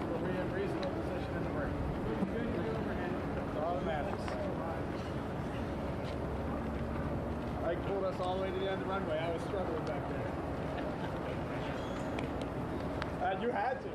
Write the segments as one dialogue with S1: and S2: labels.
S1: We'll be in reasonable position in the break. That's all that matters. I pulled us all the way to the end of the runway. I was struggling back there. You had to.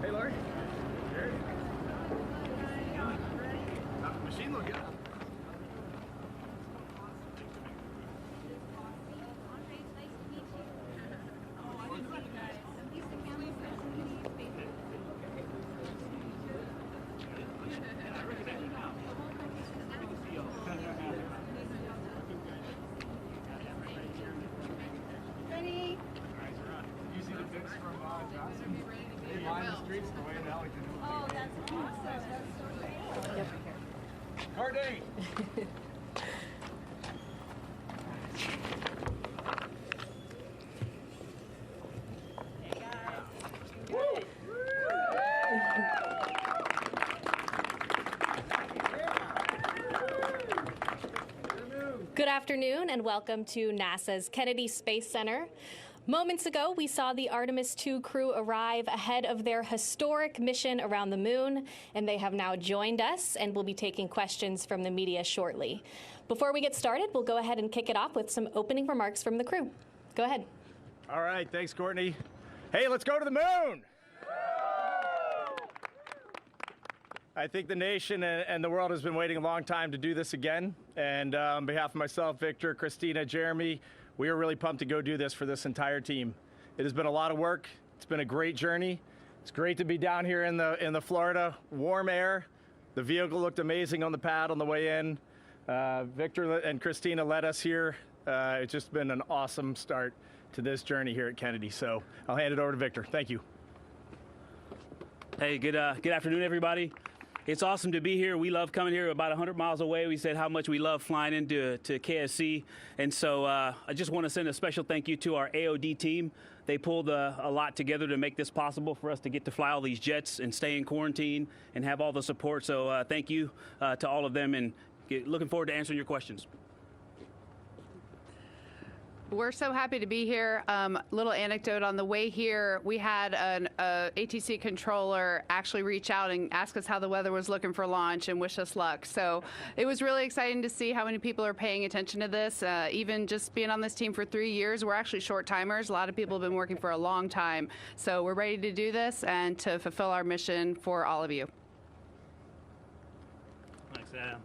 S1: Hey, Lori. Jerry. Machine look good.
S2: Oh, that's awesome. That's so great.
S1: Courtney!
S2: Hey, guys.
S1: Woo!
S3: Good afternoon and welcome to NASA's Kennedy Space Center. Moments ago, we saw the Artemis II crew arrive ahead of their historic mission around the moon, and they have now joined us and will be taking questions from the media shortly. Before we get started, we'll go ahead and kick it off with some opening remarks from the crew. Go ahead.
S1: All right, thanks, Courtney. Hey, let's go to the moon! I think the nation and the world has been waiting a long time to do this again. And on behalf of myself, Victor, Christina, Jeremy, we are really pumped to go do this for this entire team. It has been a lot of work. It's been a great journey. It's great to be down here in the Florida warm air. The vehicle looked amazing on the pad on the way in. Victor and Christina led us here. It's just been an awesome start to this journey here at Kennedy. So I'll hand it over to Victor. Thank you.
S4: Hey, good afternoon, everybody. It's awesome to be here. We love coming here about 100 miles away. We said how much we love flying into KSC. And so I just want to send a special thank you to our AOD team. They pulled a lot together to make this possible for us to get to fly all these jets and stay in quarantine and have all the support. So thank you to all of them, and looking forward to answering your questions.
S5: We're so happy to be here. Little anecdote on the way here, we had an ATC controller actually reach out and ask us how the weather was looking for launch and wish us luck. So it was really exciting to see how many people are paying attention to this. Even just being on this team for 3 years, we're actually short timers. A lot of people have been working for a long time. So we're ready to do this and to fulfill our mission for all of you.
S4: Thanks, Adam.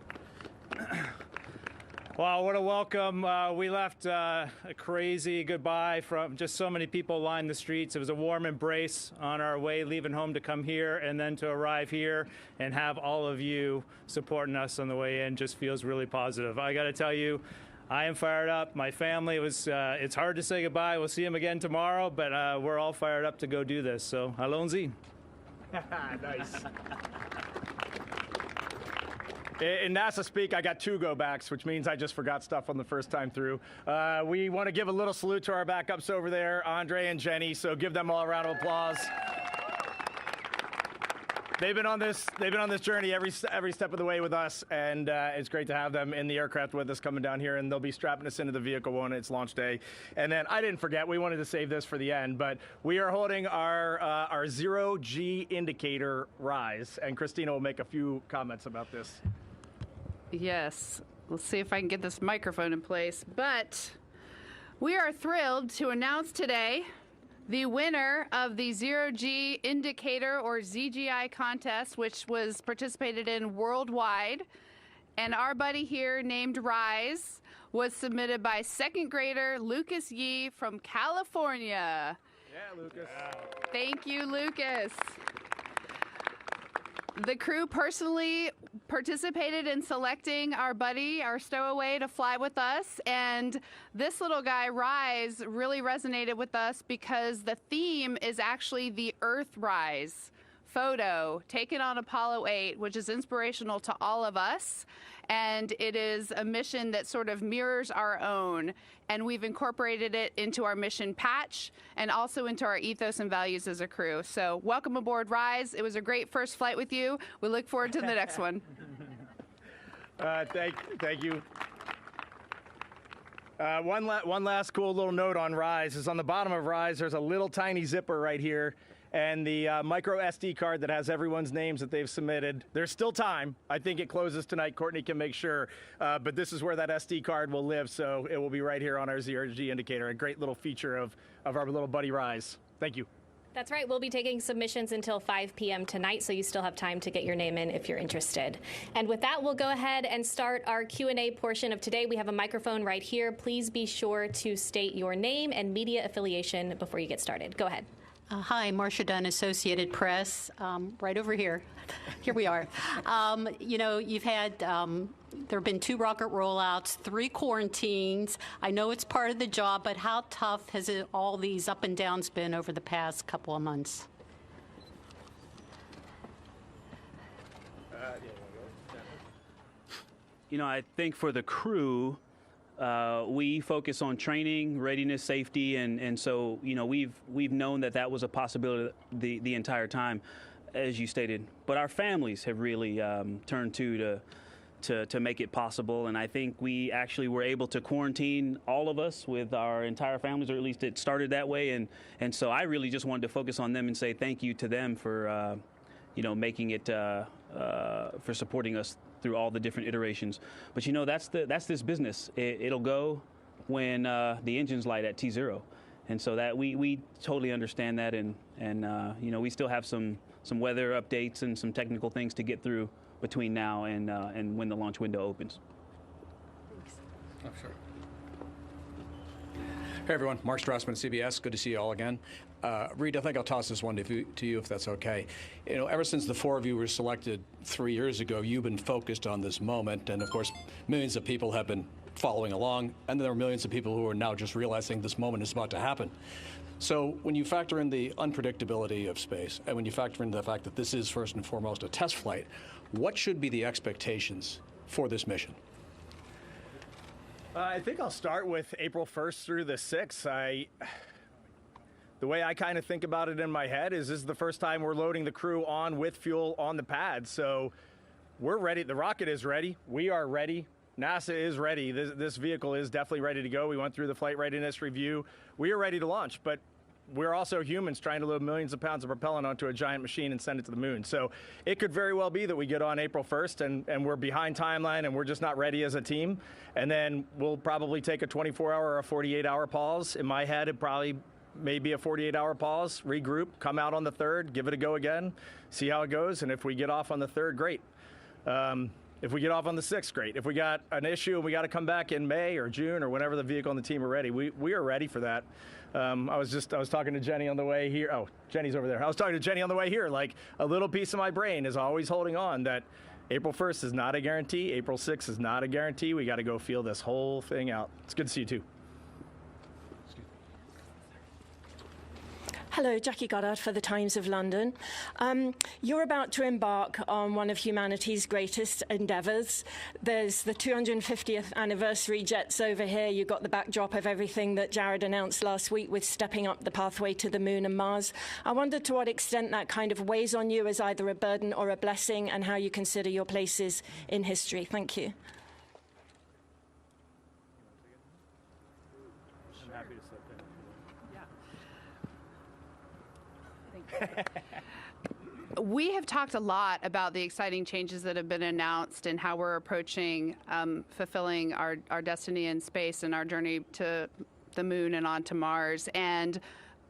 S1: Wow, what a welcome. We left a crazy goodbye from just so many people lined the streets. It was a warm embrace on our way leaving home to come here, and then to arrive here and have all of you supporting us on the way in just feels really positive. I got to tell you, I am fired up. My family it's hard to say goodbye. We'll see them again tomorrow, but we're all fired up to go do this. So, Alonzi. Nice. In NASA speak, I got 2 go-backs, which means I just forgot stuff on the first time through. We want to give a little salute to our backups over there, Andre and Jenny, so give them all a round of applause. They've been on this journey every step of the way with us, and it's great to have them in the aircraft with us coming down here, and they'll be strapping us into the vehicle when it's launch day. And then I didn't forget, we wanted to save this for the end, but we are holding our zero-G indicator rise, and Christina will make a few comments about this.
S5: Yes. Let's see if I can get this microphone in place. But we are thrilled to announce today the winner of the Zero-G Indicator, or ZGI contest, which was participated in worldwide. And our buddy here, named Rise, was submitted by 2nd grader Lucas Yee from California.
S1: Yeah, Lucas.
S5: Thank you, Lucas. The crew personally participated in selecting our buddy, our stowaway, to fly with us. And this little guy, Rise, really resonated with us because the theme is actually the Earthrise photo taken on Apollo 8, which is inspirational to all of us. And it is a mission that sort of mirrors our own. And we've incorporated it into our mission patch and also into our ethos and values as a crew. So welcome aboard, Rise. It was a great first flight with you. We look forward to the next one.
S1: Thank you. One last cool little note on Rise is on the bottom of Rise, there's a little tiny zipper right here. And the micro SD card that has everyone's names that they've submitted. There's still time. I think it closes tonight. Courtney can make sure. But this is where that SD card will live, so it will be right here on our Zero-G indicator. A great little feature of our little buddy Rise. Thank you.
S3: That's right. We'll be taking submissions until 5 p.m. tonight, so you still have time to get your name in if you're interested. And with that, we'll go ahead and start our Q&A portion of today. We have a microphone right here. Please be sure to state your name and media affiliation before you get started. Go ahead.
S6: Hi, Marcia Dunn, Associated Press, right over here. Here we are. You know, you've had, there have been 2 rocket rollouts, 3 quarantines. I know it's part of the job, but how tough has all these up and downs been over the past couple of months?
S4: You know, I think for the crew, we focus on training, readiness, safety, and so, you know, we've known that was a possibility the entire time, as you stated. But our families have really turned to make it possible, and I think we actually were able to quarantine all of us with our entire families, or at least it started that way, and so I really just wanted to focus on them and say thank you to them for, you know, making it, for supporting us through all the different iterations. But you know, that's this business. It'll go when the engine's light at T0, and so that we totally understand that, and you know, we still have some weather updates and some technical things to get through between now and when the launch window opens.
S6: Thanks.
S7: Oh, sure. Hey everyone, Mark Strassman, CBS. Good to see you all again. Reed, I think I'll toss this one to you if that's okay. You know, ever since the 4 of you were selected 3 years ago, you've been focused on this moment, and of course, millions of people have been following along, and there are millions of people who are now just realizing this moment is about to happen. So when you factor in the unpredictability of space, and when you factor in the fact that this is first and foremost a test flight, what should be the expectations for this mission?
S1: I think I'll start with April 1st through the 6th. The way I kind of think about it in my head is this is the first time we're loading the crew on with fuel on the pad. So we're ready. The rocket is ready. We are ready. NASA is ready. This vehicle is definitely ready to go. We went through the flight readiness review. We are ready to launch, but we're also humans trying to load millions of pounds of propellant onto a giant machine and send it to the moon. So it could very well be that we get on April 1st and we're behind timeline and we're just not ready as a team. And then we'll probably take a 24-hour or a 48-hour pause. In my head, it probably maybe a 48-hour pause, regroup, come out on the 3rd, give it a go again, see how it goes. And if we get off on the 3rd, great. If we get off on the 6th, great. If we got an issue and we got to come back in May or June or whenever the vehicle and the team are ready, we are ready for that. I was talking to Jenny on the way here. Oh, Jenny's over there. I was talking to Jenny on the way here. Like, a little piece of my brain is always holding on that April 1st is not a guarantee. April 6th is not a guarantee. We got to go feel this whole thing out. It's good to see you too.
S8: Hello, Jackie Goddard for the Times of London. You're about to embark on one of humanity's greatest endeavours. There's the 250th anniversary jets over here. You've got the backdrop of everything that Jared announced last week with stepping up the pathway to the moon and Mars. I wonder to what extent that kind of weighs on you as either a burden or a blessing, and how you consider your places in history. Thank you.
S1: I'm happy to step in.
S5: We have talked a lot about the exciting changes that have been announced and how we're approaching fulfilling our destiny in space and our journey to the moon and on to Mars. And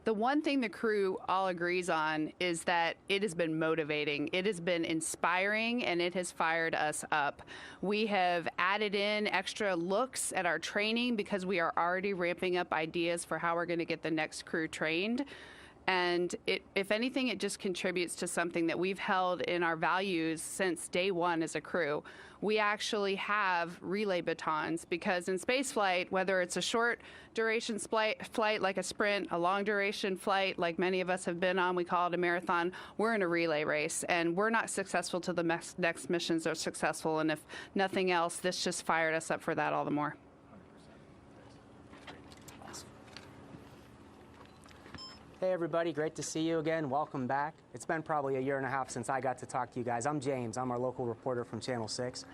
S5: the one thing the crew all agrees on is that it has been motivating, it has been inspiring, and it has fired us up. We have added in extra looks at our training because we are already ramping up ideas for how we're going to get the next crew trained. And if anything, it just contributes to something that we've held in our values since day one as a crew. We actually have relay batons because in spaceflight, whether it's a short duration flight like a sprint, a long duration flight like many of us have been on, we call it a marathon, we're in a relay race. And we're not successful till the next missions are successful. And if nothing else, this just fired us up for that all the more.
S9: Hey everybody, great to see you again. Welcome back. It's been probably a year and a half since I got to talk to you guys. I'm James. I'm our local reporter from Channel 6.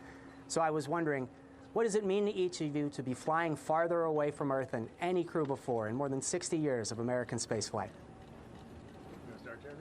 S9: So I was wondering, what does it mean to each of you to be flying farther away from Earth than any crew before in more than 60 years of American spaceflight?
S1: You want to start, Jeremy?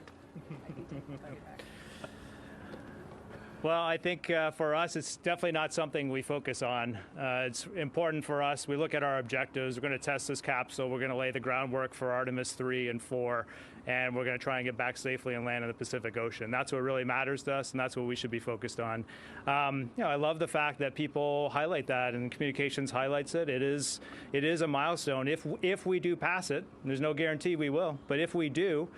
S1: Well, I think for us, it's definitely not something we focus on. It's important for us. We look at our objectives. We're going to test this capsule. We're going to lay the groundwork for Artemis 3 and 4, and we're going to try and get back safely and land in the Pacific Ocean. That's what really matters to us, and that's what we should be focused on. I love the fact that people highlight that, and communications highlights it. It is a milestone. If we do pass it, there's no guarantee we will, but if we do,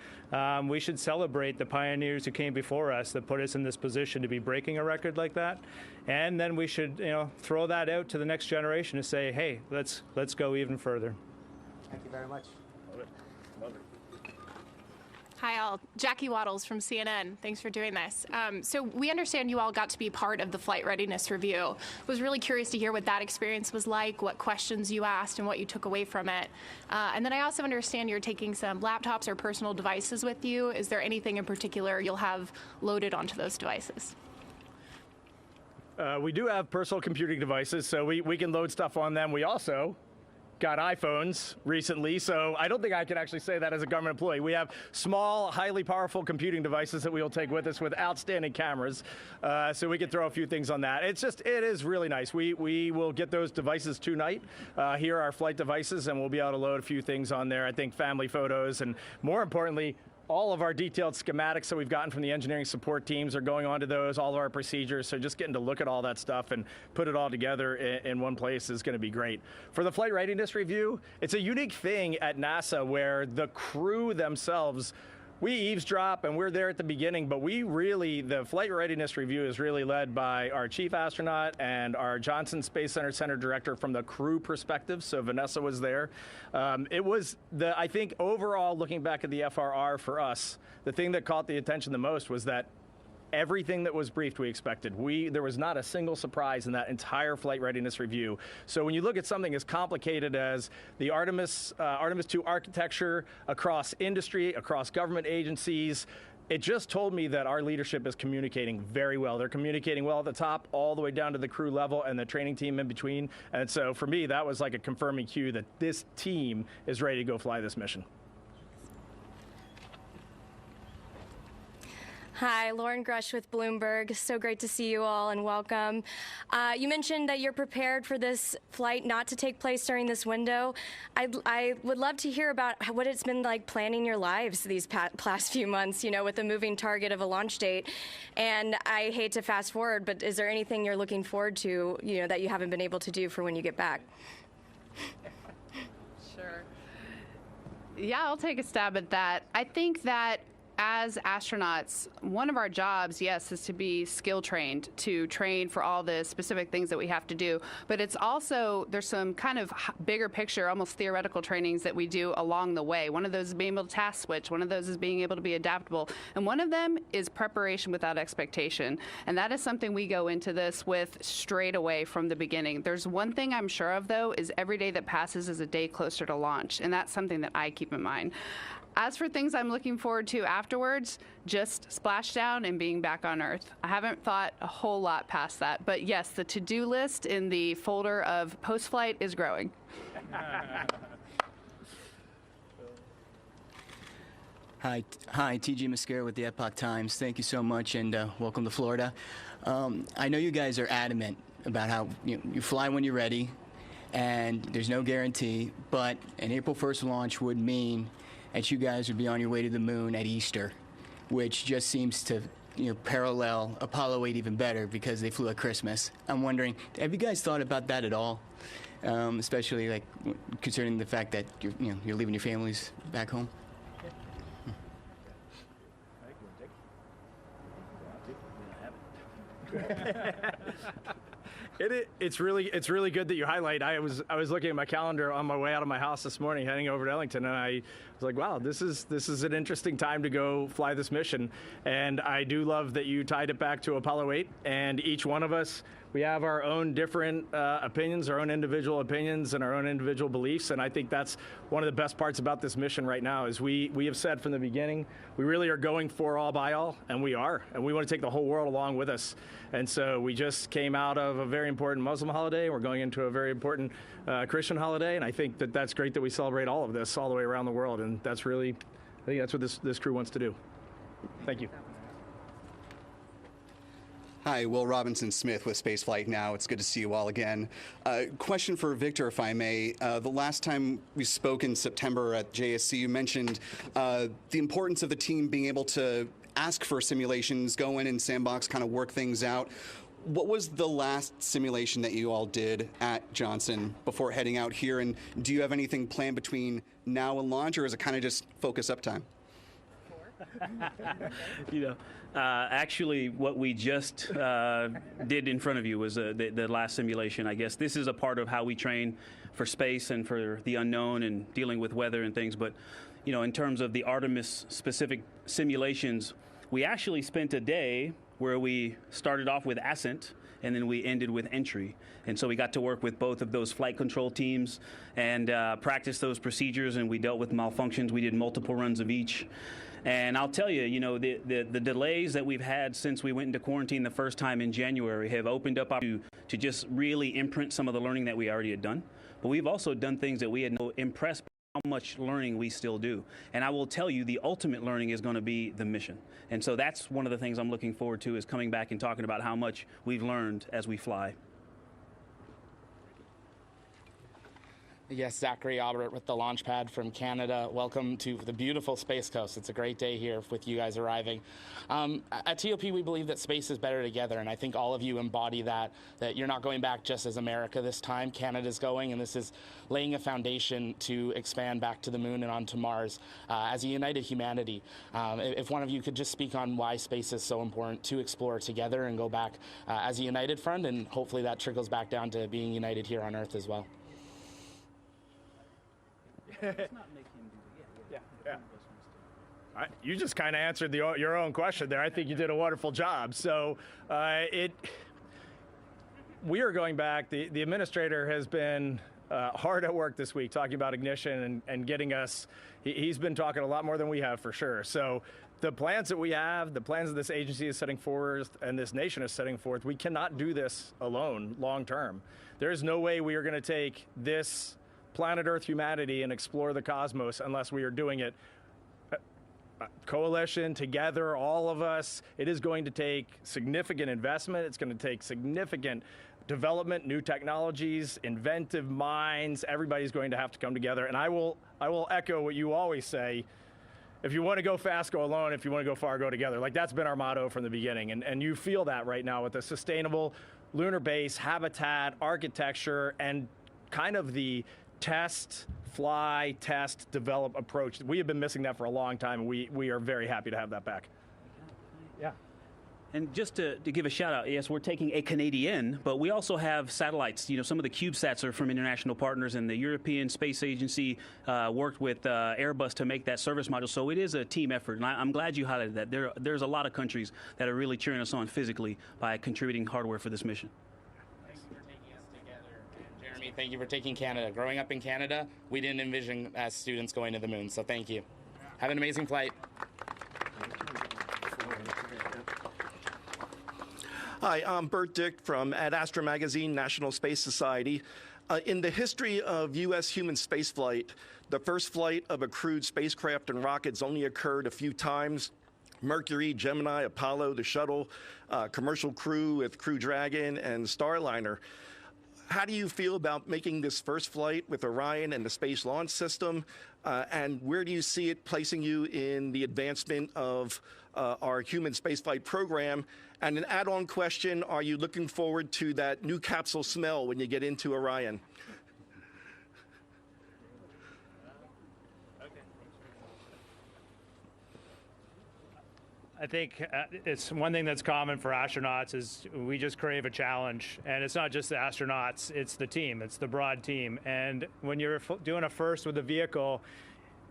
S1: we should celebrate the pioneers who came before us that put us in this position to be breaking a record like that, and then we should throw that out to the next generation to say, hey, let's go even further.
S9: Thank you very much.
S1: Love it.
S10: Hi all, Jackie Waddles from CNN. Thanks for doing this. So we understand you all got to be part of the flight readiness review. Was really curious to hear what that experience was like, what questions you asked, and what you took away from it. And then I also understand you're taking some laptops or personal devices with you. Is there anything in particular you'll have loaded onto those devices?
S1: We do have personal computing devices, so we can load stuff on them. We also got iPhones recently, so I don't think I can actually say that as a government employee. We have small, highly powerful computing devices that we will take with us with outstanding cameras, so we can throw a few things on that. It is really nice. We will get those devices tonight. Here are our flight devices, and we'll be able to load a few things on there. I think family photos, and more importantly, all of our detailed schematics that we've gotten from the engineering support teams are going onto those, all of our procedures. So just getting to look at all that stuff and put it all together in one place is going to be great. For the flight readiness review, it's a unique thing at NASA where the crew themselves, we eavesdrop and we're there at the beginning, but the flight readiness review is really led by our chief astronaut and our Johnson Space Center director from the crew perspective. So Vanessa was there. It was I think overall, looking back at the FRR for us, the thing that caught the attention the most was that everything that was briefed we expected. There was not a single surprise in that entire flight readiness review. So when you look at something as complicated as the Artemis II architecture across industry, across government agencies, it just told me that our leadership is communicating very well. They're communicating well at the top, all the way down to the crew level and the training team in between. And so for me, that was like a confirming cue that this team is ready to go fly this mission.
S11: Hi, Lauren Grush with Bloomberg. So great to see you all and welcome. You mentioned that you're prepared for this flight not to take place during this window. I would love to hear about what it's been like planning your lives these past few months, with a moving target of a launch date. And I hate to fast forward, but is there anything you're looking forward to, that you haven't been able to do for when you get back?
S5: Sure. Yeah, I'll take a stab at that. I think that as astronauts, one of our jobs, yes, is to be skill trained, to train for all the specific things that we have to do. But it's also, there's some kind of bigger picture, almost theoretical trainings that we do along the way. One of those is being able to task switch. One of those is being able to be adaptable. And one of them is preparation without expectation. And that is something we go into this with straight away from the beginning. There's one thing I'm sure of, though, is every day that passes is a day closer to launch. And that's something that I keep in mind. As for things I'm looking forward to afterwards, just splashdown and being back on Earth. I haven't thought a whole lot past that. But yes, the to-do list in the folder of post-flight is growing.
S12: Hi, TG Mascara with the Epoch Times. Thank you so much, and welcome to Florida. I know you guys are adamant about how you fly when you're ready, and there's no guarantee, but an April 1st launch would mean that you guys would be on your way to the moon at Easter, which just seems to parallel Apollo 8 even better because they flew at Christmas. I'm wondering, have you guys thought about that at all? Especially like concerning the fact that you're leaving your families back home?
S1: It's really good that you highlight. I was looking at my calendar on my way out of my house this morning, heading over to Ellington, and I was like, wow, this is an interesting time to go fly this mission. And I do love that you tied it back to Apollo 8. And each one of us, we have our own different opinions, our own individual opinions, and our own individual beliefs. And I think that's one of the best parts about this mission right now is we have said from the beginning, we really are going for all by all, and we are. And we want to take the whole world along with us. And so we just came out of a very important Muslim holiday. We're going into a very important Christian holiday. And I think that that's great that we celebrate all of this all the way around the world. And that's really, I think that's what this crew wants to do. Thank you.
S13: Hi, Will Robinson-Smith with Spaceflight Now. It's good to see you all again. Question for Victor, if I may. The last time we spoke in September at JSC, you mentioned the importance of the team being able to ask for simulations, go in and sandbox, kind of work things out. What was the last simulation that you all did at Johnson before heading out here? And do you have anything planned between now and launch, or is it kind of just focus up time?
S4: Actually, what we just did in front of you was the last simulation, I guess. This is a part of how we train for space and for the unknown and dealing with weather and things. But, in terms of the Artemis-specific simulations, we actually spent a day where we started off with ascent and then we ended with entry. And so we got to work with both of those flight control teams and practice those procedures, and we dealt with malfunctions. We did multiple runs of each. And I'll tell you, the delays that we've had since we went into quarantine the first time in January have opened up to just really imprint some of the learning that we already had done. But we've also done things that we had impressed by how much learning we still do. And I will tell you, the ultimate learning is going to be the mission. And so that's one of the things I'm looking forward to, is coming back and talking about how much we've learned as we fly.
S14: Yes, Zachary Albert with the launch pad from Canada. Welcome to the beautiful Space Coast. It's a great day here with you guys arriving. At TOP, we believe that space is better together, and I think all of you embody that you're not going back just as America this time. Canada's going, and this is laying a foundation to expand back to the moon and onto Mars as a united humanity. If one of you could just speak on why space is so important to explore together and go back as a united front, and hopefully that trickles back down to being united here on Earth as well.
S1: You just kind of answered your own question there. I think you did a wonderful job. So we are going back. The administrator has been hard at work this week talking about ignition and getting us. He's been talking a lot more than we have, for sure. So the plans that we have, the plans that this agency is setting forth and this nation is setting forth, we cannot do this alone long term. There is no way we are going to take this planet Earth humanity and explore the cosmos unless we are doing it coalition together, all of us. It is going to take significant investment. It's going to take significant development, new technologies, inventive minds. Everybody's going to have to come together. And I will echo what you always say. If you want to go fast, go alone. If you want to go far, go together. Like, that's been our motto from the beginning. And you feel that right now with the sustainable lunar base, habitat, architecture, and kind of the test, fly, test, develop approach. We have been missing that for a long time, and we are very happy to have that back. Yeah.
S4: And just to give a shout out, yes, we're taking a Canadian, but we also have satellites. You know, some of the CubeSats are from international partners, and the European Space Agency worked with Airbus to make that service module. So it is a team effort, and I'm glad you highlighted that. There's a lot of countries that are really cheering us on physically by contributing hardware for this mission.
S14: Thank you for taking us together. And Jeremy, thank you for taking Canada. Growing up in Canada, we didn't envision as students going to the moon, so thank you. Have an amazing flight.
S15: Hi, I'm Bert Dick from Ad Astra Magazine, National Space Society. In the history of U.S. human spaceflight, the first flight of a crewed spacecraft and rockets only occurred a few times. Mercury, Gemini, Apollo, the shuttle, commercial crew with Crew Dragon and Starliner. How do you feel about making this first flight with Orion and the Space Launch System? And where do you see it placing you in the advancement of our human spaceflight program? And an add-on question, are you looking forward to that new capsule smell when you get into Orion?
S16: I think it's one thing that's common for astronauts is we just crave a challenge. And it's not just the astronauts, it's the team, it's the broad team. And when you're doing a first with a vehicle,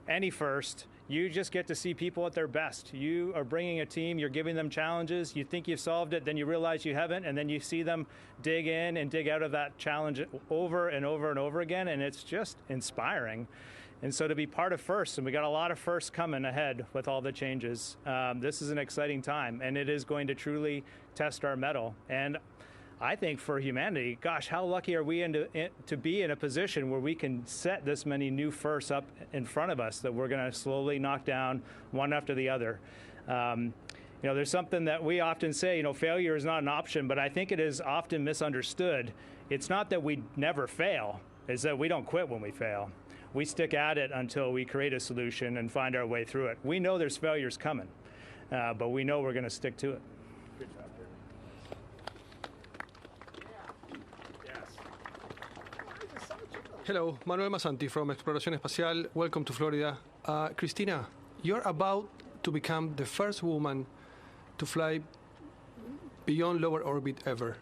S16: any first, you just get to see people at their best. You are bringing a team, you're giving them challenges, you think you've solved it, then you realize you haven't, and then you see them dig in and dig out of that challenge over and over and over again, and it's just inspiring. And so to be part of first, and we got a lot of firsts coming ahead with all the changes, this is an exciting time, and it is going to truly test our mettle. And I think for humanity, gosh, how lucky are we to be in a position where we can set this many new firsts up in front of us that we're going to slowly knock down one after the other. You know, there's something that we often say, you know, failure is not an option, but I think it is often misunderstood. It's not that we never fail, it's that we don't quit when we fail. We stick at it until we create a solution and find our way through it. We know there's failures coming, but we know we're going to stick to it. Good job, Jeremy.
S17: Hello, Manuel Masanti from Exploración Espacial. Welcome to Florida. Cristina, you're about to become the first woman to fly beyond lower orbit ever.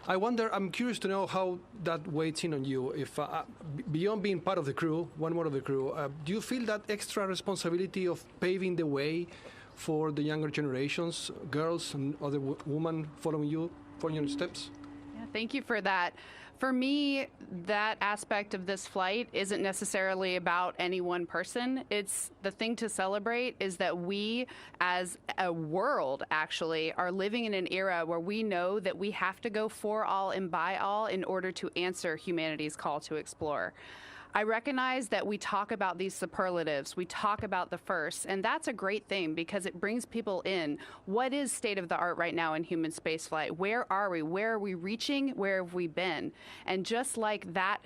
S17: I'm curious to know how that weighs in on you. If beyond being part of the crew, one more of the crew, do you feel that extra responsibility of paving the way for the younger generations, girls and other women following your steps?
S5: Yeah, thank you for that. For me, that aspect of this flight isn't necessarily about any one person. It's the thing to celebrate is that we, as a world, actually, are living in an era where we know that we have to go for all and by all in order to answer humanity's call to explore. I recognize that we talk about these superlatives, we talk about the first, and that's a great thing because it brings people in. What is state of the art right now in human spaceflight? Where are we? Where are we reaching? Where have we been? And just like that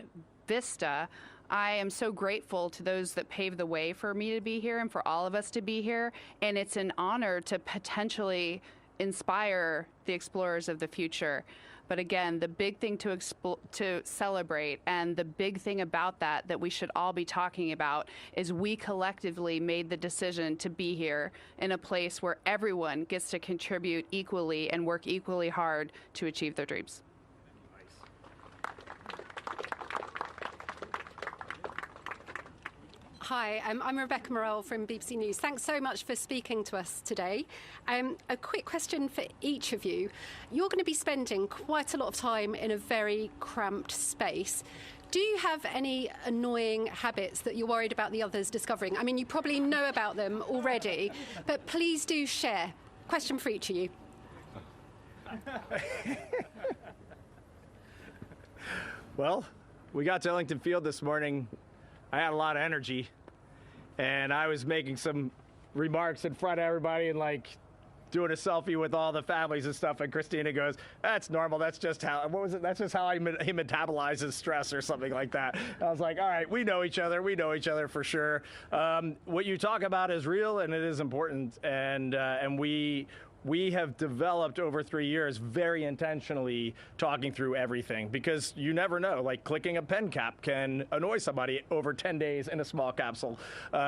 S5: vista, I am so grateful to those that paved the way for me to be here and for all of us to be here. And it's an honor to potentially inspire the explorers of the future. But again, the big thing to celebrate and the big thing about that we should all be talking about is we collectively made the decision to be here in a place where everyone gets to contribute equally and work equally hard to achieve their dreams.
S18: Hi, I'm Rebecca Morell from BBC News. Thanks so much for speaking to us today. A quick question for each of you. You're going to be spending quite a lot of time in a very cramped space. Do you have any annoying habits that you're worried about the others discovering? I mean, you probably know about them already, but please do share. Question for each of you.
S1: Well, we got to Ellington Field this morning. I had a lot of energy, and I was making some remarks in front of everybody and like doing a selfie with all the families and stuff. And Christina goes, "That's normal. That's just how." What was it? That's just how he metabolizes stress or something like that. I was like, "All right, we know each other. We know each other for sure." What you talk about is real and it is important, and we we have developed over 3 years very intentionally talking through everything, because you never know, like clicking a pen cap can annoy somebody over 10 days in a small capsule.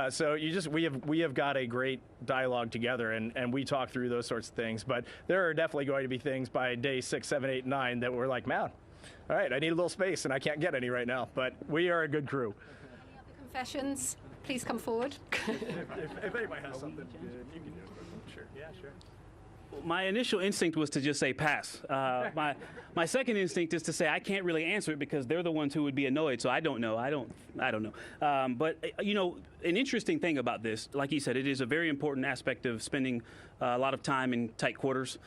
S1: So we have got a great dialogue together, and we talk through those sorts of things. But there are definitely going to be things by day 6, 7, 8, 9 that we're like, man, all right, I need a little space and I can't get any right now. But we are a good crew.
S18: Any other confessions? Please come forward.
S1: If anybody has something, you can do it. Sure. Yeah, sure.
S4: My initial instinct was to just say pass. My second instinct is to say I can't really answer it because they're the ones who would be annoyed. So I don't know. I don't know. But you know, an interesting thing about this, like you said, it is a very important aspect of spending a lot of time in tight quarters.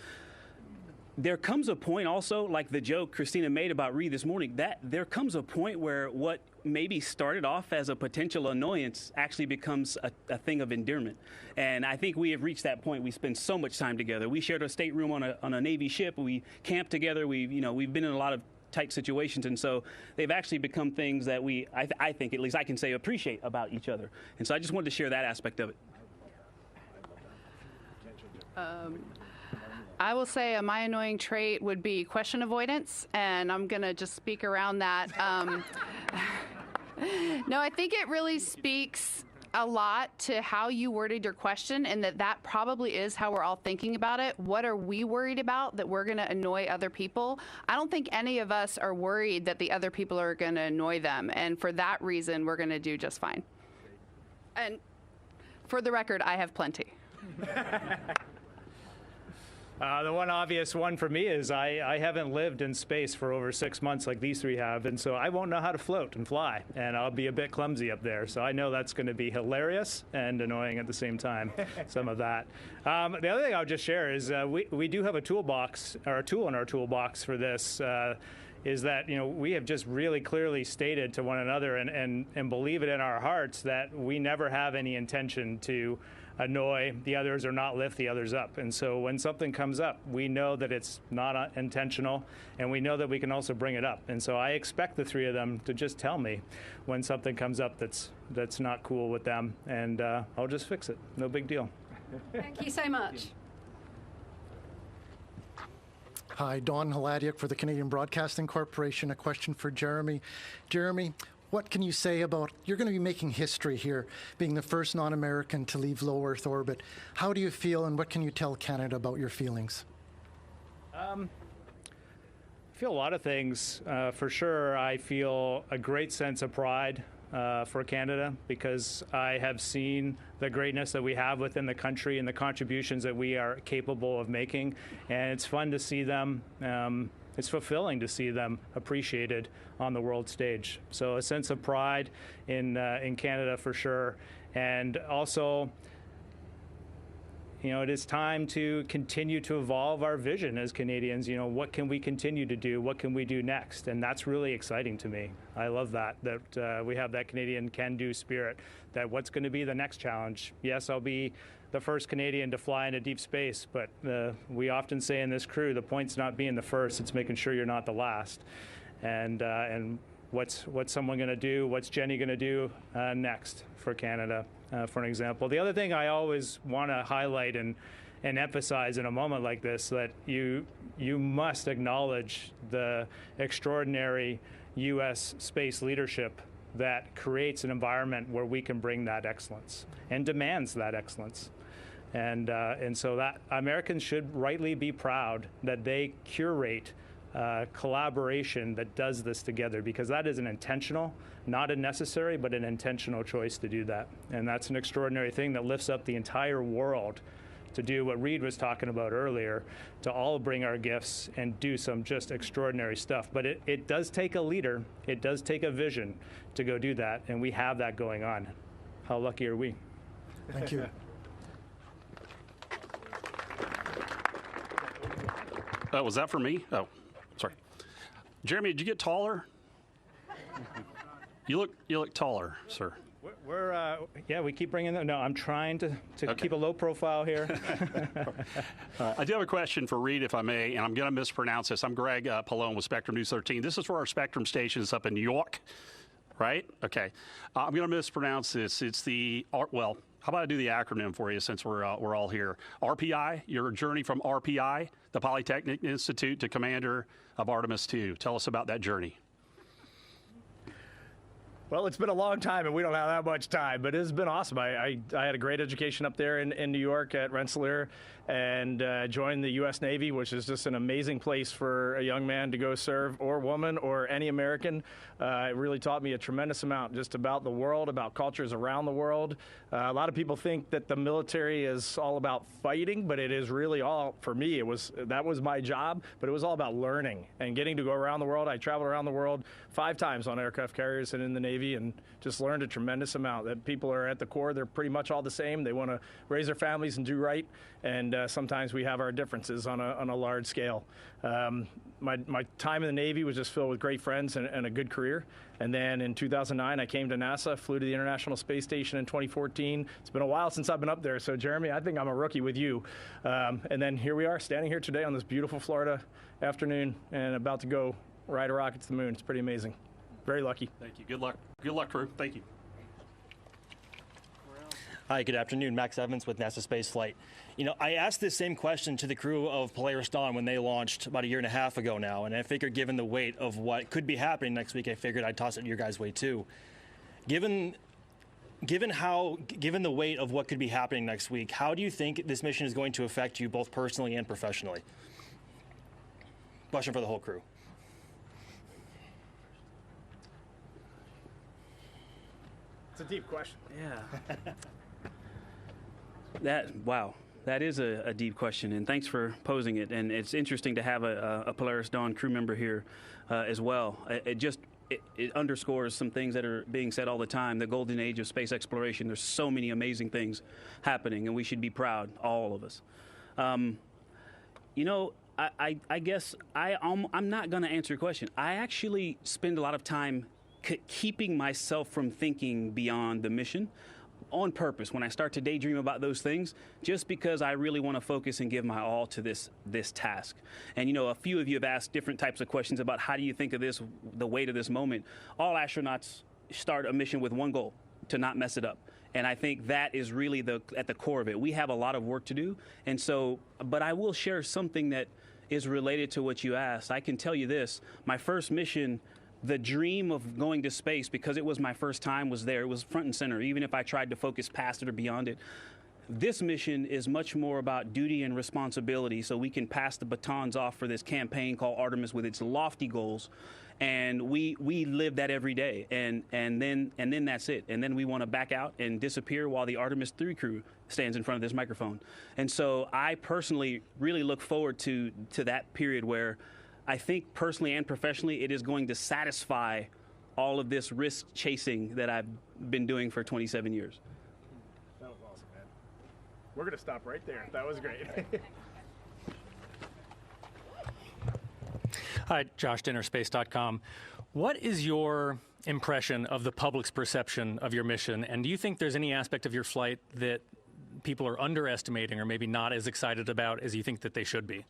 S4: There comes a point also, like the joke Christina made about Reed this morning, that there comes a point where what maybe started off as a potential annoyance actually becomes a thing of endearment. And I think we have reached that point. We spend so much time together. We shared a stateroom on a Navy ship. We camped together. We've been in a lot of tight situations, and so they've actually become things that I think, at least I can say, appreciate about each other. And so I just wanted to share that aspect of it.
S5: I will say my annoying trait would be question avoidance, and I'm going to just speak around that. No, I think it really speaks a lot to how you worded your question, and that probably is how we're all thinking about it. What are we worried about that we're going to annoy other people? I don't think any of us are worried that the other people are going to annoy them, and for that reason, we're going to do just fine. And for the record, I have plenty.
S16: The one obvious one for me is I haven't lived in space for over 6 months like these three have, and so I won't know how to float and fly, and I'll be a bit clumsy up there. So I know that's going to be hilarious and annoying at the same time, some of that. The other thing I'll just share is we do have a toolbox, or a tool in our toolbox for this, is that we have just really clearly stated to one another and believe it in our hearts that we never have any intention to annoy the others or not lift the others up. And so when something comes up, we know that it's not intentional, and we know that we can also bring it up. And so I expect the three of them to just tell me when something comes up that's not cool with them, and I'll just fix it. No big deal.
S18: Thank you so much.
S19: Hi, Don Haladiuk for the Canadian Broadcasting Corporation. A question for Jeremy. Jeremy, what can you say about, you're going to be making history here, being the first non-American to leave low Earth orbit. How do you feel, and what can you tell Canada about your feelings?
S16: I feel a lot of things. For sure, I feel a great sense of pride for Canada, because I have seen the greatness that we have within the country and the contributions that we are capable of making, and it's fun to see them. It's fulfilling to see them appreciated on the world stage. So a sense of pride in Canada for sure, and also, it is time to continue to evolve our vision as Canadians. What can we continue to do? What can we do next? And that's really exciting to me. I love that we have that Canadian can-do spirit, that what's going to be the next challenge? Yes, I'll be the first Canadian to fly into deep space, but we often say in this crew, the point's not being the first, it's making sure you're not the last. And what's someone going to do? What's Jenny going to do next for Canada, for an example? The other thing I always want to highlight and emphasize in a moment like this, that you must acknowledge the extraordinary U.S. space leadership that creates an environment where we can bring that excellence and demands that excellence. And so that Americans should rightly be proud that they curate collaboration that does this together, because that is an intentional, not a necessary, but an intentional choice to do that. And that's an extraordinary thing that lifts up the entire world to do what Reed was talking about earlier, to all bring our gifts and do some just extraordinary stuff. But it does take a leader, it does take a vision to go do that, and we have that going on. How lucky are we?
S19: Thank you.
S20: Was that for me? Oh, sorry. Jeremy, did you get taller? You look taller, sir.
S16: We keep bringing them. No, I'm trying to keep a low profile here.
S20: I do have a question for Reed, if I may, and I'm going to mispronounce this. I'm Greg Pallone with Spectrum News 13. This is for our Spectrum stations up in New York. right? Okay. I'm going to mispronounce this. It's well, how about I do the acronym for you since we're all here? RPI, your journey from RPI, the Polytechnic Institute, to Commander of Artemis II. Tell us about that journey.
S1: Well, it's been a long time, and we don't have that much time, but it's been awesome. I had a great education up there in New York at Rensselaer, and joined the U.S. Navy, which is just an amazing place for a young man to go serve, or woman, or any American. It really taught me a tremendous amount just about the world, about cultures around the world. A lot of people think that the military is all about fighting, but it is really all, for me, that was my job, but it was all about learning and getting to go around the world. I traveled around the world 5 times on aircraft carriers and in the Navy, and just learned a tremendous amount. That people are at the core, they're pretty much all the same. They want to raise their families and do right, and sometimes we have our differences on a large scale. My time in the Navy was just filled with great friends and a good career. And then in 2009, I came to NASA, flew to the International Space Station in 2014. It's been a while since I've been up there, so Jeremy, I think I'm a rookie with you. And then here we are, standing here today on this beautiful Florida afternoon, and about to go ride a rocket to the moon. It's pretty amazing. Very lucky.
S20: Thank you. Good luck. Good luck, crew. Thank you.
S21: Hi, good afternoon. Max Evans with NASA Space Flight. You know, I asked this same question to the crew of Polaris Dawn when they launched about 1.5 years ago now, and I figured given the weight of what could be happening next week, I figured I'd toss it your guys' way too. Given the weight of what could be happening next week, how do you think this mission is going to affect you both personally and professionally? Question for the whole crew.
S1: It's a deep question.
S4: Yeah. Wow. That is a deep question, and thanks for posing it. And it's interesting to have a Polaris Dawn crew member here as well. It underscores some things that are being said all the time, the golden age of space exploration. There's so many amazing things happening, and we should be proud, all of us. You know, I guess I'm not going to answer your question. I actually spend a lot of time keeping myself from thinking beyond the mission on purpose when I start to daydream about those things, just because I really want to focus and give my all to this task. And, you know, a few of you have asked different types of questions about how do you think of this, the weight of this moment. All astronauts start a mission with one goal, to not mess it up. And I think that is really at the core of it. We have a lot of work to do. And so, but I will share something that is related to what you asked. I can tell you this, my first mission, the dream of going to space, because it was my first time, was there. It was front and center, even if I tried to focus past it or beyond it. This mission is much more about duty and responsibility, so we can pass the batons off for this campaign called Artemis with its lofty goals. And we live that every day, and then that's it. And then we want to back out and disappear while the Artemis III crew stands in front of this microphone. And so I personally really look forward to that period where I think personally and professionally it is going to satisfy all of this risk chasing that I've been doing for 27 years.
S1: That was awesome, man. We're going to stop right there. That was great.
S22: Hi, Josh Dinner, Space.com. What is your impression of the public's perception of your mission? And do you think there's any aspect of your flight that people are underestimating or maybe not as excited about as you think that they should be?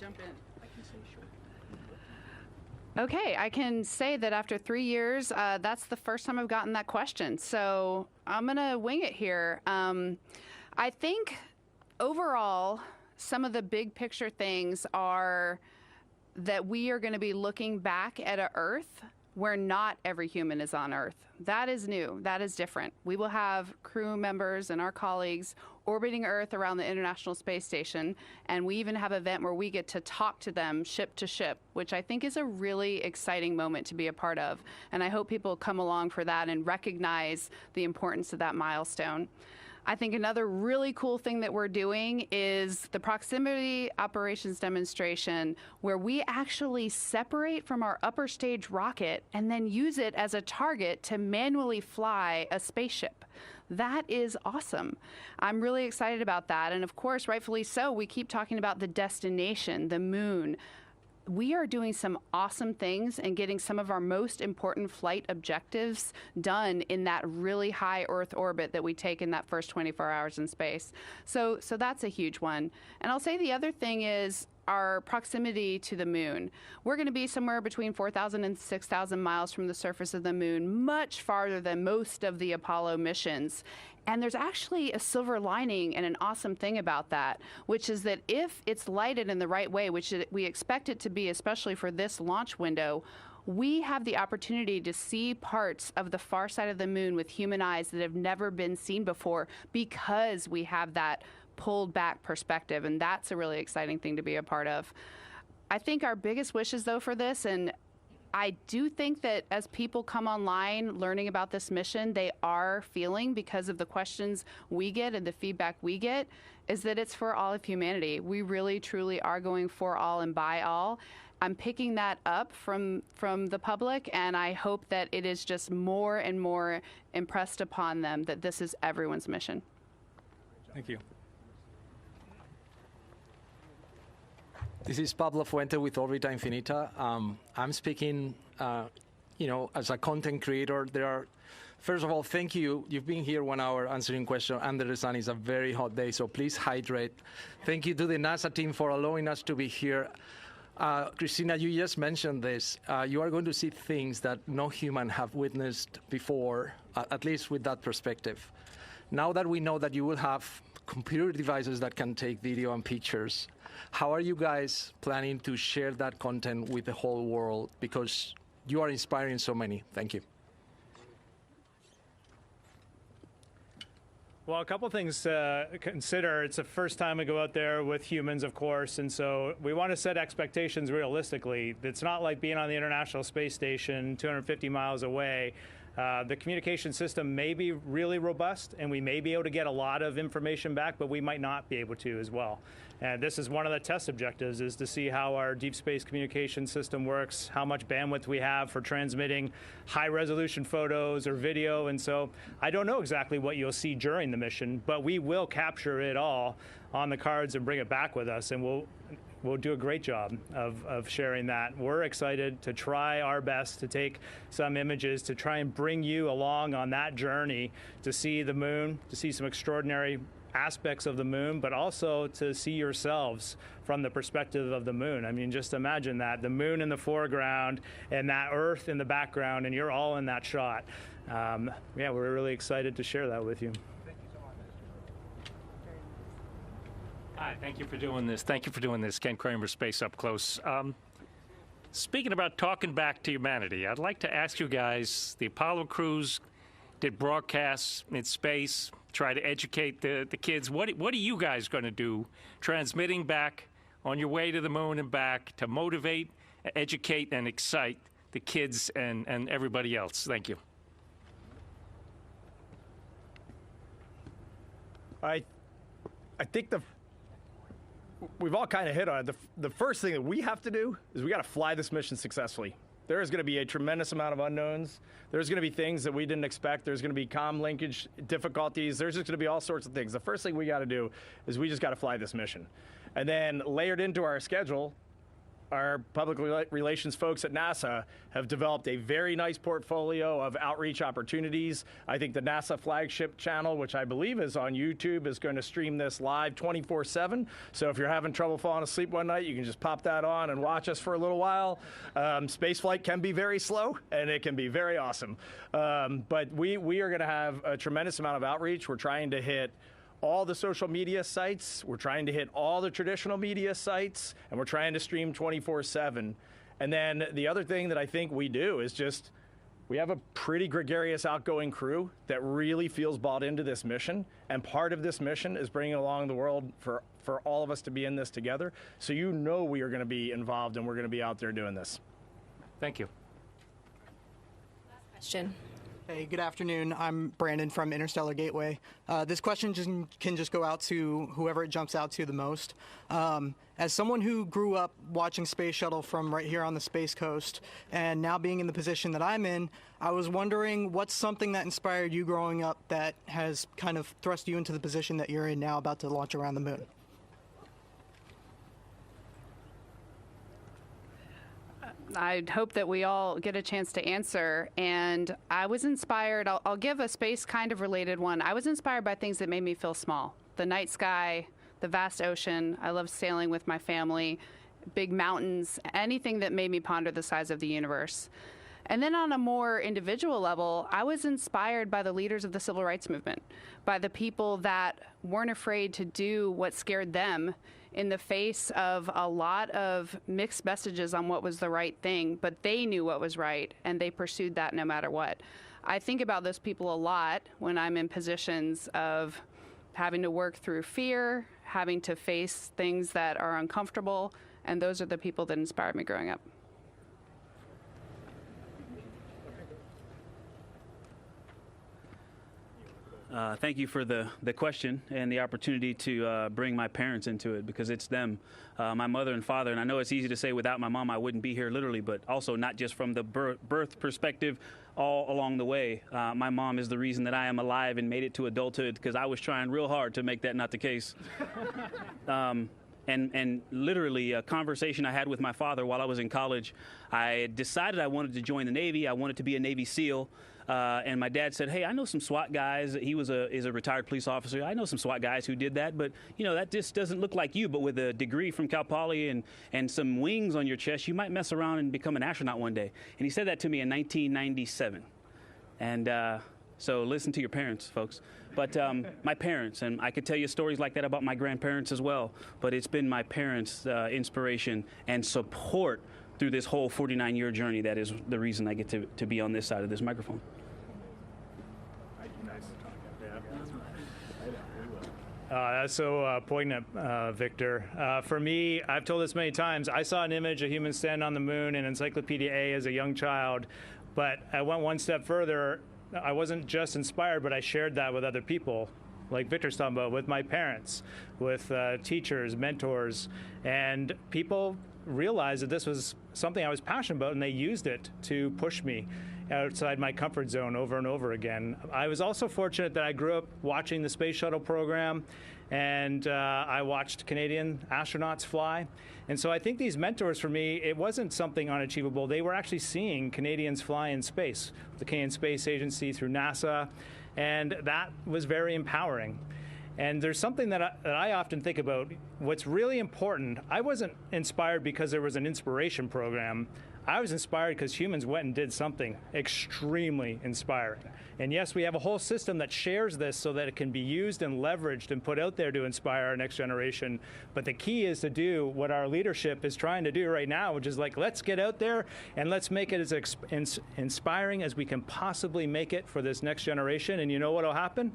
S5: Jump in. Okay, I can say that after 3 years, that's the first time I've gotten that question. So I'm going to wing it here. I think overall, some of the big picture things are that we are going to be looking back at an Earth where not every human is on Earth. That is new. That is different. We will have crew members and our colleagues orbiting Earth around the International Space Station, and we even have an event where we get to talk to them ship to ship, which I think is a really exciting moment to be a part of. And I hope people come along for that and recognize the importance of that milestone. I think another really cool thing that we're doing is the proximity operations demonstration, where we actually separate from our upper stage rocket and then use it as a target to manually fly a spaceship. That is awesome. I'm really excited about that. And of course, rightfully so, we keep talking about the destination, the moon. we are doing some awesome things and getting some of our most important flight objectives done in that really high Earth orbit that we take in that first 24 hours in space. So that's a huge one. And I'll say the other thing is our proximity to the moon. We're going to be somewhere between 4,000 and 6,000 miles from the surface of the moon, much farther than most of the Apollo missions. And there's actually a silver lining and an awesome thing about that, which is that if it's lighted in the right way, which we expect it to be, especially for this launch window, we have the opportunity to see parts of the far side of the moon with human eyes that have never been seen before because we have that pulled back perspective, and that's a really exciting thing to be a part of. I think our biggest wishes, though, for this, and I do think that as people come online learning about this mission, they are feeling, because of the questions we get and the feedback we get, is that it's for all of humanity. We really, truly are going for all and by all. I'm picking that up from the public, and I hope that it is just more and more impressed upon them that this is everyone's mission.
S22: Thank you.
S2: This is Pablo Fuente with Orbita Infinita. I'm speaking, as a content creator. First of all, thank you. You've been here 1 hour answering questions under the sun. It's a very hot day, so please hydrate. Thank you to the NASA team for allowing us to be here. Christina, you just mentioned this. You are going to see things that no human have witnessed before, at least with that perspective. Now that we know that you will have computer devices that can take video and pictures, how are you guys planning to share that content with the whole world? Because you are inspiring so many. Thank you.
S16: Well, a couple things to consider. It's the first time we go out there with humans, of course, and so we want to set expectations realistically. It's not like being on the International Space Station 250 miles away. The communication system may be really robust, and we may be able to get a lot of information back, but we might not be able to as well. And this is one of the test objectives, is to see how our deep space communication system works, how much bandwidth we have for transmitting high-resolution photos or video. And so I don't know exactly what you'll see during the mission, but we will capture it all on the cards and bring it back with us, and we'll do a great job of sharing that. We're excited to try our best to take some images to try and bring you along on that journey to see the moon, to see some extraordinary aspects of the moon, but also to see yourselves from the perspective of the moon. I mean, just imagine that, the moon in the foreground and that Earth in the background, and you're all in that shot. Yeah, we're really excited to share that with you.
S22: Hi, thank you for doing this. Thank you for doing this. Ken Kramer, Space Up Close. Speaking about talking back to humanity, I'd like to ask you guys, the Apollo crews did broadcasts in space, try to educate the kids. What are you guys going to do transmitting back on your way to the moon and back to motivate, educate, and excite the kids and everybody else? Thank you.
S1: I think we've all kind of hit on it. The first thing that we have to do is we got to fly this mission successfully. There is going to be a tremendous amount of unknowns. There's going to be things that we didn't expect. There's going to be comm linkage difficulties. There's just going to be all sorts of things. The first thing we got to do is we just got to fly this mission. And then layered into our schedule, our public relations folks at NASA have developed a very nice portfolio of outreach opportunities. I think the NASA flagship channel, which I believe is on YouTube, is going to stream this live 24/7. So if you're having trouble falling asleep one night, you can just pop that on and watch us for a little while. Spaceflight can be very slow, and it can be very awesome. But we are going to have a tremendous amount of outreach. We're trying to hit all the social media sites. We're trying to hit all the traditional media sites, and we're trying to stream 24/7. And then the other thing that I think we do is just, we have a pretty gregarious, outgoing crew that really feels bought into this mission. And part of this mission is bringing along the world for all of us to be in this together. So you know we are going to be involved, and we're going to be out there doing this.
S22: Thank you.
S3: Last question.
S23: Hey, good afternoon. I'm Brandon from Interstellar Gateway. This question can just go out to whoever it jumps out to the most. As someone who grew up watching Space Shuttle from right here on the Space Coast, and now being in the position that I'm in, I was wondering what's something that inspired you growing up that has kind of thrust you into the position that you're in now, about to launch around the moon?
S5: I hope that we all get a chance to answer. And I was inspired. I'll give a space kind of related one. I was inspired by things that made me feel small. The night sky, the vast ocean. I love sailing with my family, big mountains, anything that made me ponder the size of the universe. And then on a more individual level, I was inspired by the leaders of the civil rights movement, by the people that weren't afraid to do what scared them in the face of a lot of mixed messages on what was the right thing, but they knew what was right, and they pursued that no matter what. I think about those people a lot when I'm in positions of having to work through fear, having to face things that are uncomfortable, and those are the people that inspired me growing up.
S4: Thank you for the question and the opportunity to bring my parents into it, because it's them, my mother and father. And I know it's easy to say without my mom I wouldn't be here literally, but also not just from the birth perspective, all along the way. My mom is the reason that I am alive and made it to adulthood, because I was trying real hard to make that not the case. And literally a conversation I had with my father while I was in college, I decided I wanted to join the Navy. I wanted to be a Navy SEAL. And my dad said, hey, I know some SWAT guys. He is a retired police officer. I know some SWAT guys who did that, but you know, that just doesn't look like you. But with a degree from Cal Poly and some wings on your chest, you might mess around and become an astronaut one day. And he said that to me in 1997. And so listen to your parents, folks. But my parents, and I could tell you stories like that about my grandparents as well, but it's been my parents' inspiration and support through this whole 49-year journey that is the reason I get to be on this side of this microphone.
S16: That's so poignant, Victor. For me, I've told this many times, I saw an image of humans standing on the moon in Encyclopedia A as a young child, but I went one step further. I wasn't just inspired, but I shared that with other people, like Victor's talking about, with my parents, with teachers, mentors, and people realized that this was something I was passionate about, and they used it to push me outside my comfort zone over and over again. I was also fortunate that I grew up watching the space shuttle program, and I watched Canadian astronauts fly. And so I think these mentors for me, it wasn't something unachievable. They were actually seeing Canadians fly in space, the Canadian Space Agency through NASA, and that was very empowering. And there's something that I often think about. What's really important, I wasn't inspired because there was an inspiration program. I was inspired because humans went and did something extremely inspiring. And yes, we have a whole system that shares this so that it can be used and leveraged and put out there to inspire our next generation. But the key is to do what our leadership is trying to do right now, which is like, let's get out there and let's make it as inspiring as we can possibly make it for this next generation. And you know what will happen?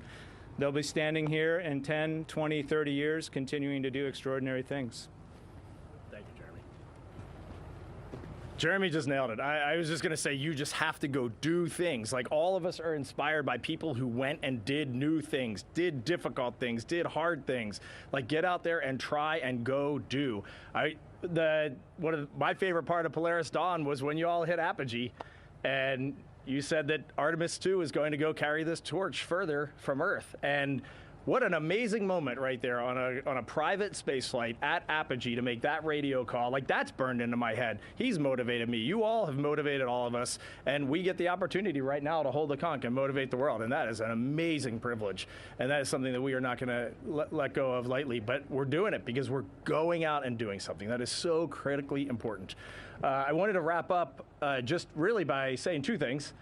S16: They'll be standing here in 10, 20, 30 years continuing to do extraordinary things.
S1: Thank you, Jeremy. Jeremy just nailed it. I was just going to say, you just have to go do things. Like, all of us are inspired by people who went and did new things, did difficult things, did hard things. Like, get out there and try and go do. One of my favorite part of Polaris Dawn was when you all hit apogee, and you said that Artemis II is going to go carry this torch further from Earth. And what an amazing moment right there on a private space flight at apogee to make that radio call. Like, that's burned into my head. He's motivated me. You all have motivated all of us. And we get the opportunity right now to hold the conch and motivate the world. And that is an amazing privilege. And that is something that we are not going to let go of lightly. But we're doing it because we're going out and doing something. That is so critically important. I wanted to wrap up just really by saying two things.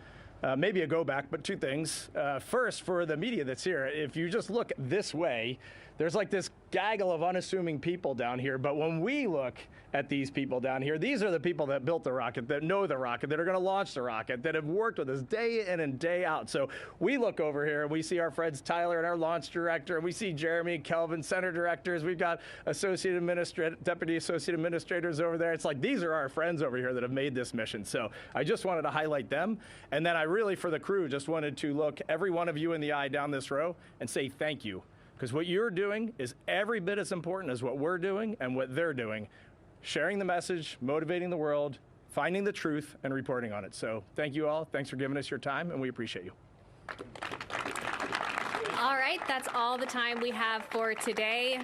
S1: Maybe a go back, but two things. First, for the media that's here, if you just look this way, there's like this gaggle of unassuming people down here. But when we look at these people down here, these are the people that built the rocket, that know the rocket, that are going to launch the rocket, that have worked with us day in and day out. So we look over here and we see our friends Tyler and our launch director, and we see Jeremy and Kelvin, center directors. We've got deputy associate administrators over there. It's like, these are our friends over here that have made this mission. So I just wanted to highlight them. And then I really, for the crew, just wanted to look every one of you in the eye down this row and say thank you. Because what you're doing is every bit as important as what we're doing and what they're doing. Sharing the message, motivating the world, finding the truth, and reporting on it. So thank you all. Thanks for giving us your time, and we appreciate you.
S3: All right, that's all the time we have for today.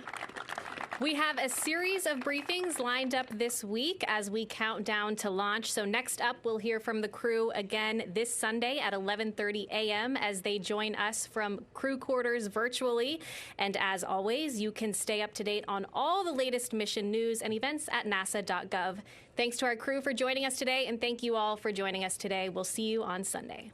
S3: We have a series of briefings lined up this week as we count down to launch. So next up, we'll hear from the crew again this Sunday at 11:30 a.m. as they join us from crew quarters virtually. And as always, you can stay up to date on all the latest mission news and events at nasa.gov. Thanks to our crew for joining us today, and thank you all for joining us today. We'll see you on Sunday.